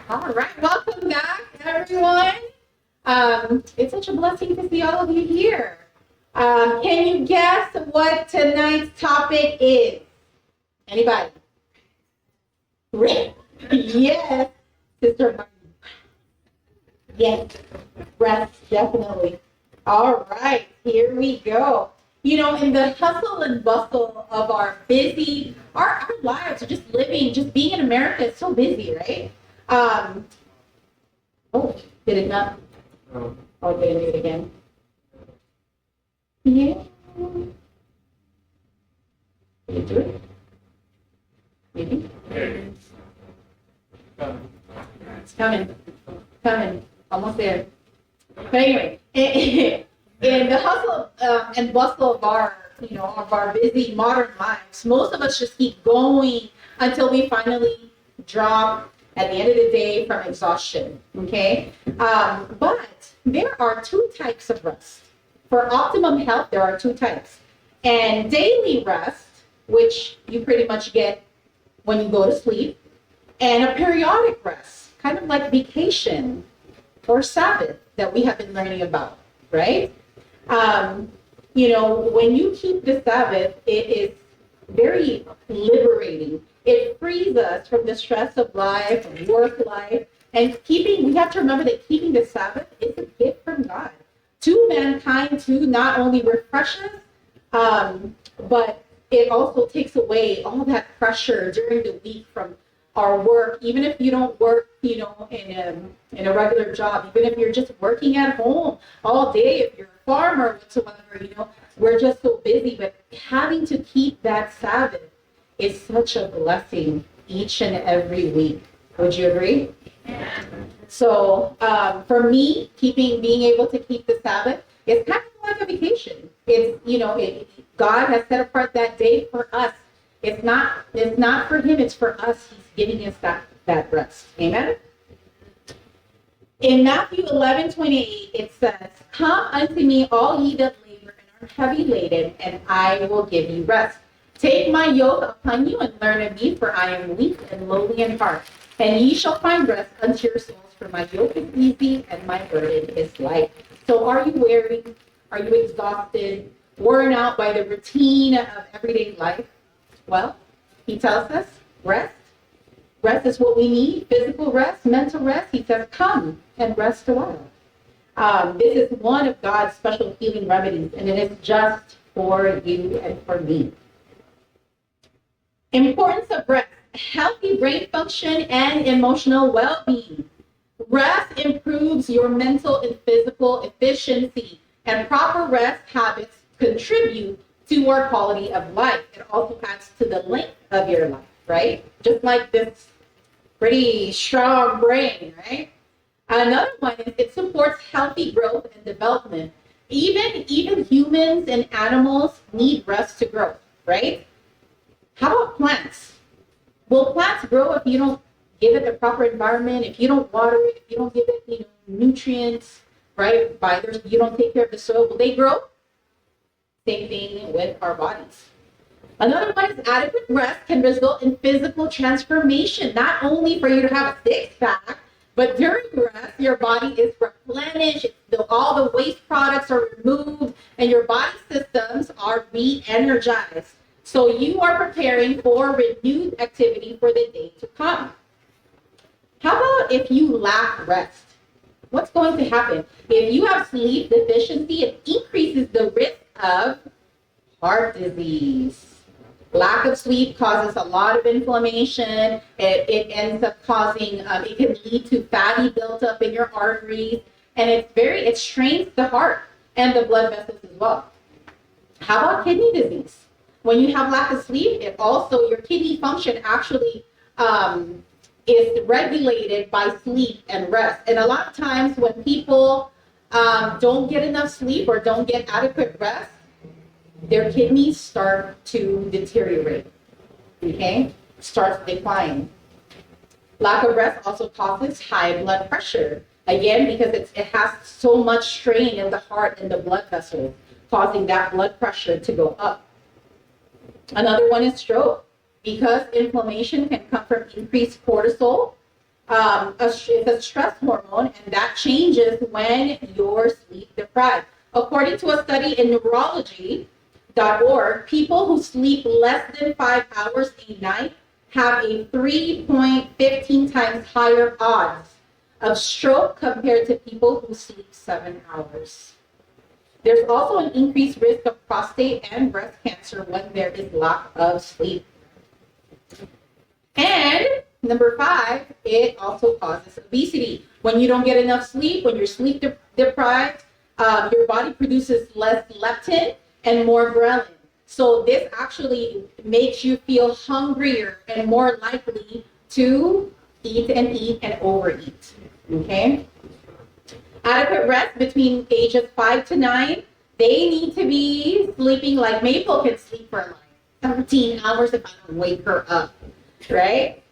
All right, welcome back, everyone. It's such a blessing to see all of you here. Can you guess what tonight's topic is? Anybody? Rest. Yes, Sister Martin. Yes, rest, definitely. All right, here we go. You know, in the hustle and bustle of our busy, our lives are just living, just being in America is so busy, right? Um, oh, did it not? Oh, did I do it again? Yeah. Did it do it? Maybe? It's coming, almost there. But anyway, in the hustle and bustle of our busy modern lives, most of us just keep going until we finally drop at the end of the day from exhaustion. Okay, but there are two types of rest. For optimum health, there are two types, and daily rest, which you pretty much get when you go to sleep, and a periodic rest, kind of like vacation or Sabbath that we have been learning about, right? When you keep the Sabbath, it is very liberating. It frees us from the stress of life, and work life, and we have to remember that keeping the Sabbath is a gift from God to mankind to not only refresh us, but it also takes away all that pressure during the week from our work. Even if you don't work, in a regular job, even if you're just working at home all day, if you're a farmer whatsoever, we're just so busy. But having to keep that Sabbath is such a blessing each and every week. Would you agree? So for me, being able to keep the Sabbath is kind of like a vacation. It's, God has set apart that day for us. It's not for him, it's for us. He's giving us that rest. Amen? In Matthew 11:28, it says, "Come unto me, all ye that labor and are heavy laden, and I will give you rest. Take my yoke upon you and learn of me, for I am weak and lowly in heart, and ye shall find rest unto your souls, for my yoke is easy and my burden is light." So are you weary? Are you exhausted? Worn out by the routine of everyday life? Well, he tells us, rest. Rest is what we need. Physical rest, mental rest. He says, come and rest a while. This is one of God's special healing remedies, and it is just for you and for me. Importance of rest: healthy brain function and emotional well-being. Rest improves your mental and physical efficiency, and proper rest habits contribute to our quality of life. It also adds to the length of your life, right? Just like this pretty strong brain, right? Another one is it supports healthy growth and development. Even humans and animals need rest to grow, right? How about plants? Will plants grow if you don't give it the proper environment, if you don't water it, if you don't give it, nutrients, right? You don't take care of the soil, will they grow? Same thing with our bodies. Another one is adequate rest can result in physical transformation, not only for you to have a six-pack, but during rest, your body is replenished, all the waste products are removed, and your body systems are re-energized. So you are preparing for renewed activity for the day to come. How about if you lack rest? What's going to happen? If you have sleep deficiency, it increases the risk of heart disease. Lack of sleep causes a lot of inflammation. It ends up causing, it can lead to fatty buildup in your arteries, and it strains the heart and the blood vessels as well. How about kidney disease? When you have lack of sleep, your kidney function actually is regulated by sleep and rest. And a lot of times when people don't get enough sleep or don't get adequate rest, their kidneys start to deteriorate, okay? Starts declining. Lack of rest also causes high blood pressure. Again, because it has so much strain in the heart and the blood vessels, causing that blood pressure to go up. Another one is stroke. Because inflammation can come from increased cortisol, It's a stress hormone, and that changes when you're sleep deprived. According to a study in neurology.org, people who sleep less than 5 hours a night have a 3.15 times higher odds of stroke compared to people who sleep 7 hours. There's also an increased risk of prostate and breast cancer when there is lack of sleep. And number 5, it also causes obesity. When you don't get enough sleep, when you're sleep deprived, your body produces less leptin and more ghrelin. So this actually makes you feel hungrier and more likely to eat and overeat. Okay? Adequate rest between ages 5 to 9. They need to be sleeping like Maple can sleep for like 13 hours if I don't wake her up. Right?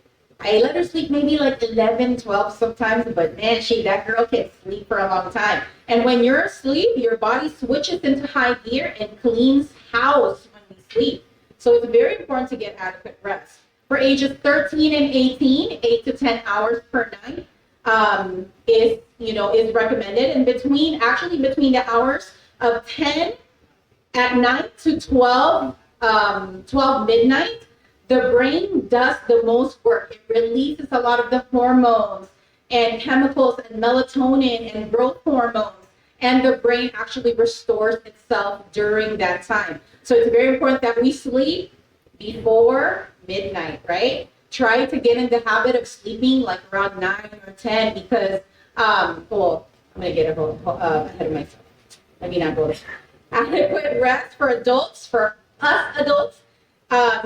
I let her sleep maybe like 11, 12 sometimes, but man, that girl can sleep for a long time. And when you're asleep, your body switches into high gear and cleans house when we sleep. So it's very important to get adequate rest. For ages 13 and 18, 8 to 10 hours per night is recommended. And between the hours of 10 at night to 12 midnight, the brain does the most work. It releases a lot of the hormones and chemicals and melatonin and growth hormones, and the brain actually restores itself during that time. So it's very important that we sleep before midnight, right? Try to get in the habit of sleeping like around 9 or 10 because, I'm going to get ahead of myself. Let me not go there. Adequate rest for adults, for us adults,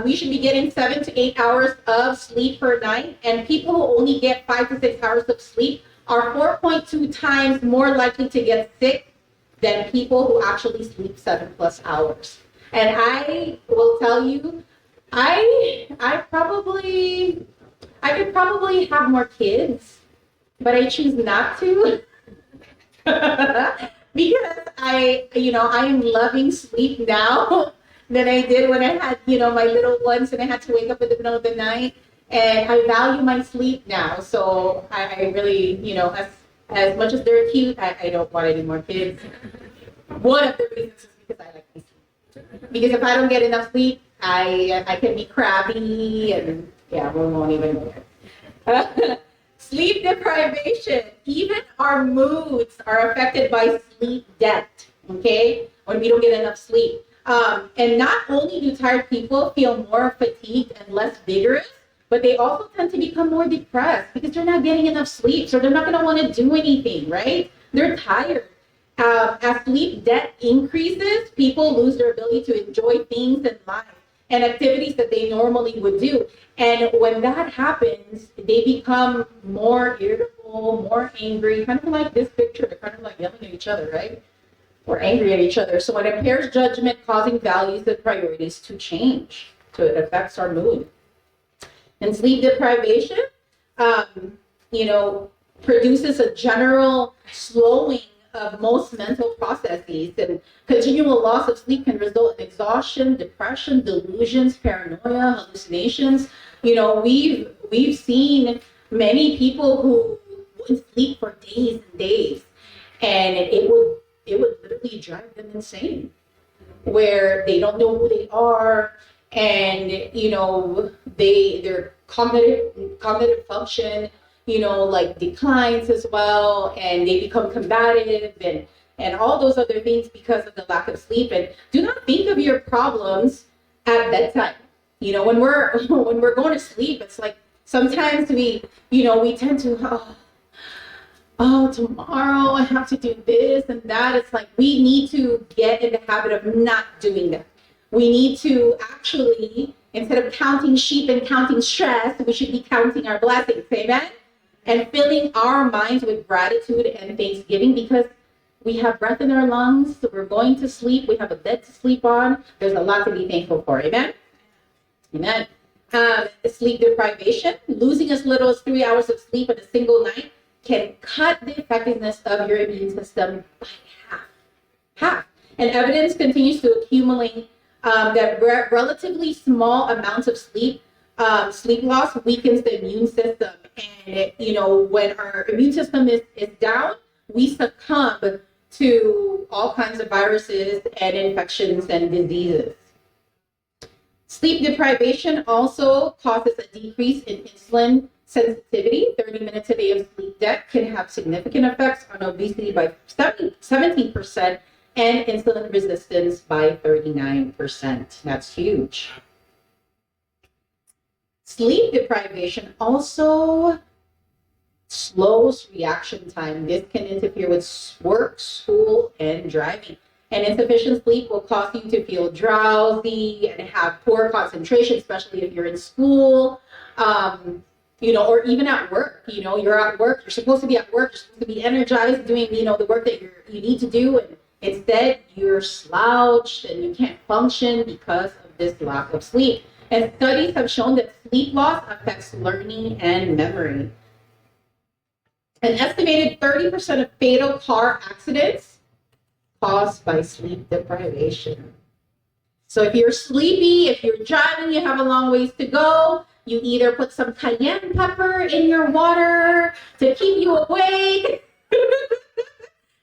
we should be getting 7 to 8 hours of sleep per night, and people who only get 5 to 6 hours of sleep are 4.2 times more likely to get sick than people who actually sleep 7+ hours. And I will tell you, I could probably have more kids, but I choose not to because I am loving sleep now than I did when I had, my little ones and I had to wake up in the middle of the night. And I value my sleep now. So I really, as much as they're cute, I don't want any more kids. One of the reasons is because I like my sleep. Because if I don't get enough sleep, I can be crabby and we won't even go there. Sleep deprivation. Even our moods are affected by sleep debt, okay? When we don't get enough sleep. And not only do tired people feel more fatigued and less vigorous, but they also tend to become more depressed because they're not getting enough sleep. So they're not going to want to do anything, right? They're tired. As sleep debt increases, people lose their ability to enjoy things in life and activities that they normally would do. And when that happens, they become more irritable, more angry, kind of like this picture. They're kind of like yelling at each other, right? Or angry at each other. So it impairs judgment, causing values and priorities to change. So it affects our mood. And sleep deprivation, produces a general slowing of most mental processes, and continual loss of sleep can result in exhaustion, depression, delusions, paranoia, hallucinations. We've seen many people who wouldn't sleep for days and days, and it would literally drive them insane, where they don't know who they are, and their cognitive function declines as well, and they become combative and all those other things because of the lack of sleep. And do not think of your problems at bedtime. When we're going to sleep, it's like sometimes we tend to tomorrow I have to do this and that. It's like we need to get in the habit of not doing that. We need to actually, instead of counting sheep and counting stress, we should be counting our blessings. Amen? And filling our minds with gratitude and thanksgiving because we have breath in our lungs. So we're going to sleep. We have a bed to sleep on. There's a lot to be thankful for. Amen? Amen. Sleep deprivation, losing as little as 3 hours of sleep in a single night can cut the effectiveness of your immune system by half. And evidence continues to accumulate that relatively small amounts of sleep Sleep loss weakens the immune system. And, when our immune system is down, we succumb to all kinds of viruses and infections and diseases. Sleep deprivation also causes a decrease in insulin sensitivity. 30 minutes a day of sleep debt can have significant effects on obesity by 17% and insulin resistance by 39%. That's huge. Sleep deprivation also slows reaction time. This can interfere with work, school, and driving. And insufficient sleep will cause you to feel drowsy and have poor concentration, especially if you're in school, or even at work. You're at work, you're supposed to be at work, you're supposed to be energized doing, the work that you need to do. And instead, you're slouched and you can't function because of this lack of sleep. And studies have shown that sleep loss affects learning and memory. An estimated 30% of fatal car accidents caused by sleep deprivation. So if you're sleepy, if you're driving, you have a long ways to go, you either put some cayenne pepper in your water to keep you awake,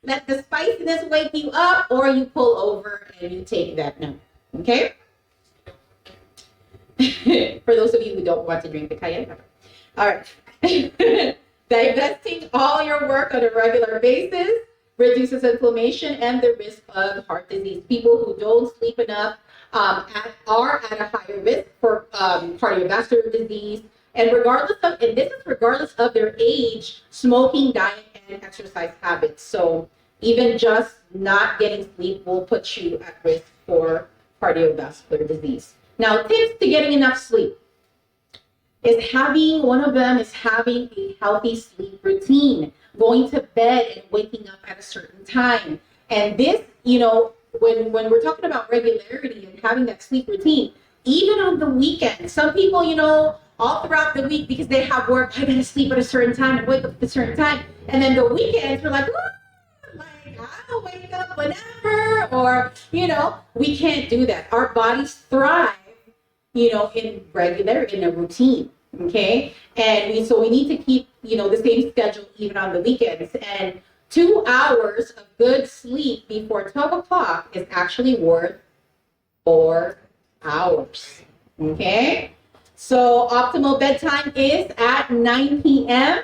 let the spiciness wake you up, or you pull over and you take that note. Okay? For those of you who don't want to drink the cayenne pepper. All right. Divesting all your work on a regular basis reduces inflammation and the risk of heart disease. People who don't sleep enough are at a higher risk for cardiovascular disease. And this is regardless of their age, smoking, diet, and exercise habits. So even just not getting sleep will put you at risk for cardiovascular disease. Now, tips to getting enough sleep one of them is having a healthy sleep routine, going to bed and waking up at a certain time. And this, when we're talking about regularity and having that sleep routine, even on the weekend, some people, all throughout the week, because they have work, I gotta sleep at a certain time and wake up at a certain time. And then the weekends, we're like, I'll wake up whenever, or, we can't do that. Our bodies thrive, in a routine. Okay. And so we need to keep, the same schedule even on the weekends. And 2 hours of good sleep before 12 o'clock is actually worth 4 hours. Okay. So optimal bedtime is at 9 p.m.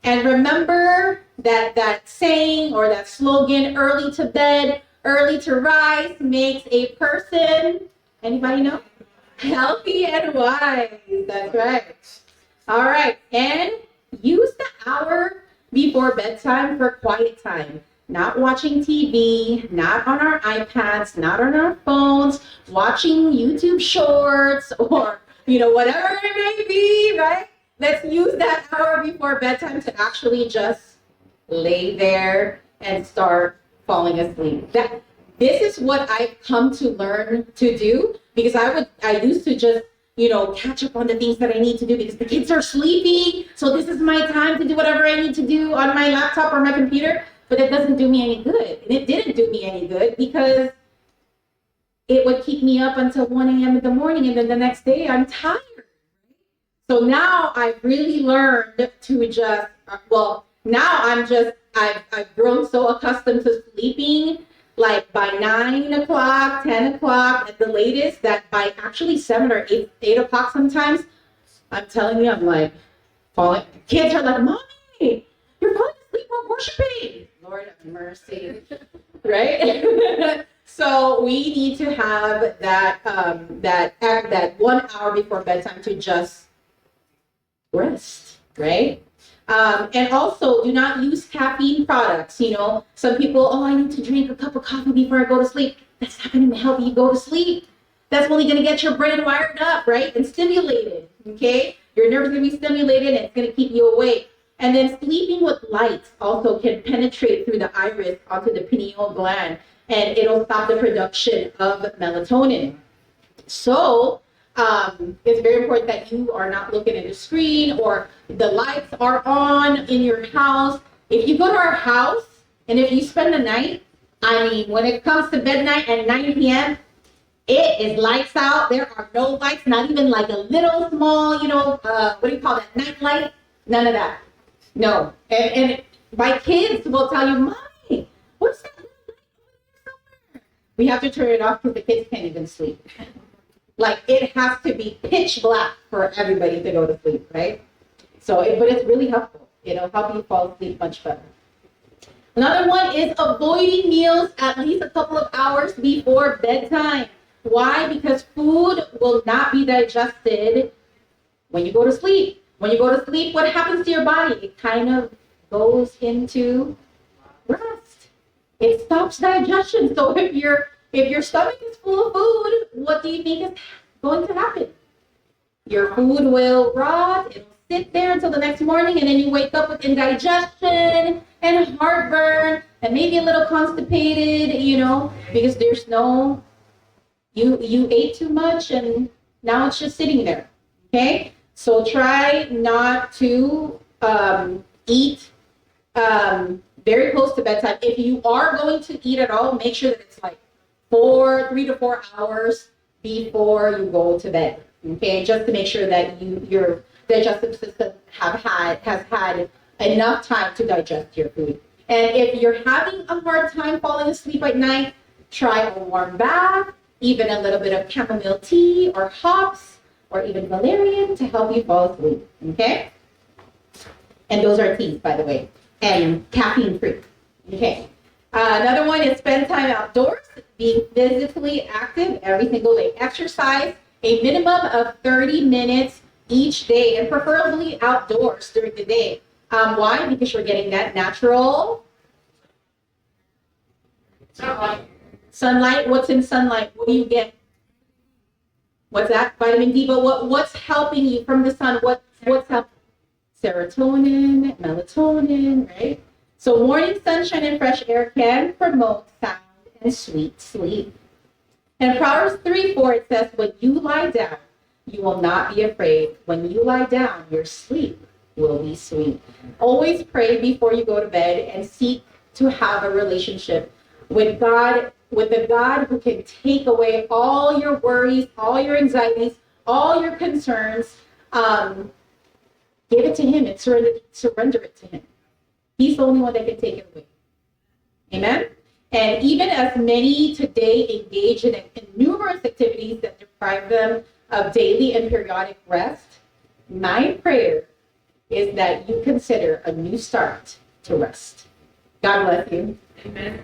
And remember that saying or that slogan, early to bed, early to rise, makes a person, anybody know? Healthy and wise. That's right. All right. And use the hour before bedtime for quiet time. Not watching TV, not on our iPads, not on our phones, watching YouTube shorts or, whatever it may be, right? Let's use that hour before bedtime to actually just lay there and start falling asleep. This is what I've come to learn to do, because I used to just, catch up on the things that I need to do because the kids are sleepy. So this is my time to do whatever I need to do on my laptop or my computer. But it doesn't do me any good. And it didn't do me any good because it would keep me up until 1 a.m. in the morning. And then the next day I'm tired. So now I've really learned to just, I've grown so accustomed to sleeping like by 9 o'clock, 10 o'clock at the latest, that by actually 7 or 8 o'clock sometimes, I'm telling you, I'm like falling. Kids are like, Mommy, you're falling asleep while worshiping. Lord have mercy, right? So we need to have that 1 hour before bedtime to just rest, right? And also, do not use caffeine products. Some people, I need to drink a cup of coffee before I go to sleep. That's not going to help you go to sleep. That's only going to get your brain wired up, right? And stimulated, okay? Your nerves are going to be stimulated and it's going to keep you awake. And then sleeping with lights also can penetrate through the iris onto the pineal gland, and it'll stop the production of melatonin. So, it's very important that you are not looking at a screen or the lights are on in your house. If you go to our house and if you spend the night, when it comes to bed night at 9 p.m., It is lights out. There are no lights, not even like a little small, what do you call that, night light? None of that. No. And my kids will tell you, Mommy, what's that little light over there? We have to turn it off because the kids can't even sleep. Like, it has to be pitch black for everybody to go to sleep, right? So, but it's really helpful. It'll help you fall asleep much better. Another one is avoiding meals at least a couple of hours before bedtime. Why? Because food will not be digested when you go to sleep. When you go to sleep, what happens to your body? It kind of goes into rest. It stops digestion. So if your stomach is full of food, what do you think is going to happen? Your food will rot. It'll sit there until the next morning, and then you wake up with indigestion and heartburn and maybe a little constipated, because there's no, you ate too much and now it's just sitting there. Okay? So try not to eat very close to bedtime. If you are going to eat at all, make sure that it's like 3 to 4 hours before you go to bed. Okay, just to make sure that your digestive system has had enough time to digest your food. And if you're having a hard time falling asleep at night, try a warm bath, even a little bit of chamomile tea or hops or even valerian to help you fall asleep. Okay? And those are teas, by the way, and caffeine free. Okay. Another one is spend time outdoors, being physically active every single day. Exercise a minimum of 30 minutes each day, and preferably outdoors during the day. Why? Because you're getting that natural sunlight. What's in sunlight? What do you get? What's that? Vitamin D. But what's helping you from the sun? What's helping? Serotonin, melatonin, right? So morning sunshine and fresh air can promote sound and sweet sleep. And Proverbs 3:4, it says, when you lie down, you will not be afraid. When you lie down, your sleep will be sweet. Always pray before you go to bed and seek to have a relationship with God, with the God who can take away all your worries, all your anxieties, all your concerns. Give it to him and surrender it to him. He's the only one that can take it away. Amen? And even as many today engage in numerous activities that deprive them of daily and periodic rest, my prayer is that you consider a new start to rest. God bless you. Amen.